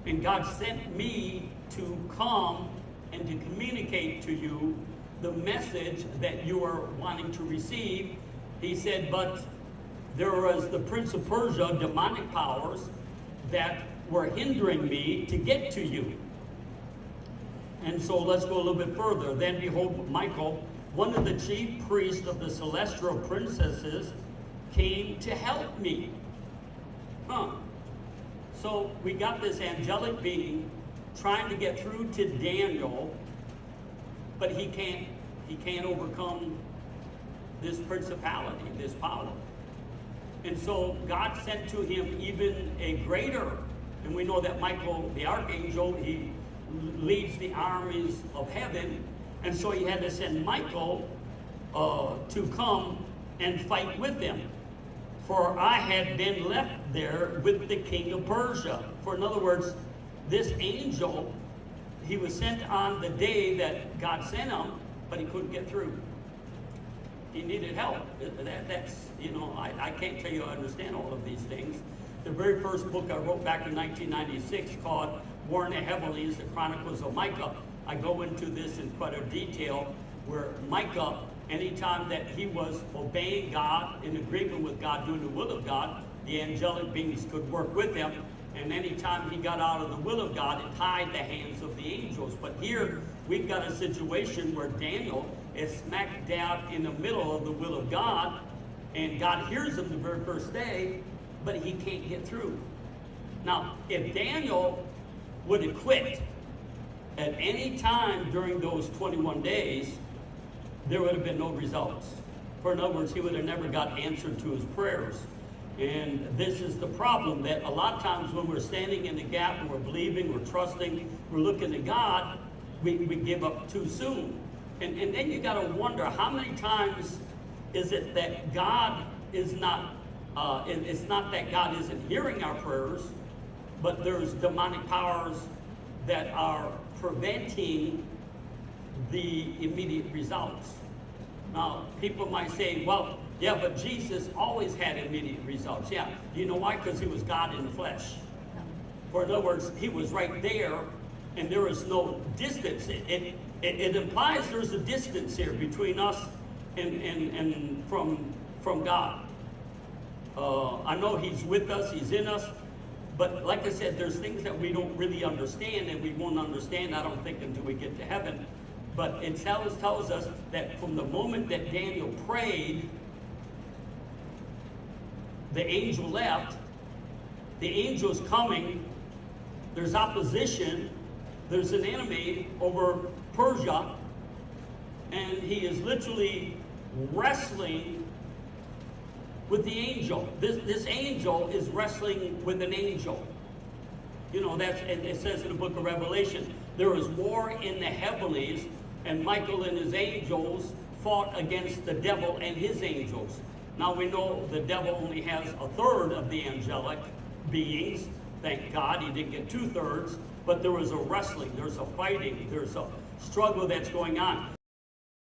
And God sent me to come and to communicate to you the message that you are wanting to receive. He said, but there was the Prince of Persia, demonic powers, that were hindering me to get to you. And so let's go a little bit further. Then behold, Michael, one of the chief priests of the celestial princesses, came to help me. So we got this angelic being trying to get through to Daniel, but he can't overcome this principality, this power. And so God sent to him even a greater, and we know that Michael, the archangel, he leads the armies of heaven, and so he had to send Michael to come and fight with them. For I had been left there with the king of Persia. For in other words, this angel, he was sent on the day that God sent him, but he couldn't get through. He needed help. That's, I can't tell you I understand all of these things. The very first book I wrote back in 1996 called War in the Heavenlies, the Chronicles of Micah, I go into this in quite a detail where Micah, anytime that he was obeying God, in agreement with God, doing the will of God, the angelic beings could work with him. And anytime he got out of the will of God, it tied the hands of the angels. But here we've got a situation where Daniel is smack dab in the middle of the will of God, and God hears him the very first day, but he can't get through. Now, if Daniel would have quit at any time during those 21 days, there would have been no results. For in other words, he would have never got answered to his prayers. And this is the problem, that a lot of times when we're standing in the gap and we're believing, we're trusting, we're looking to God, we give up too soon. And then you got to wonder, how many times is it that God is not, it's not that God isn't hearing our prayers, but there's demonic powers that are preventing the immediate results. Now, people might say, well, yeah, but Jesus always had immediate results. Yeah, you know why? Because he was God in the flesh. For in other words, he was right there, and there is no distance. It implies there's a distance here between us and from God. I know he's with us, he's in us, but like I said, there's things that we don't really understand, and we won't understand, I don't think, until we get to heaven. But it tells us that from the moment that Daniel prayed, the angel left, the angel's coming, there's opposition, there's an enemy over Persia, and he is literally wrestling with the angel. This angel is wrestling with an angel. It says in the book of Revelation, there was war in the heavenlies, and Michael and his angels fought against the devil and his angels. Now we know the devil only has a third of the angelic beings. Thank God he didn't get 2/3, but there was a wrestling, there's a fighting, there's a struggle that's going on.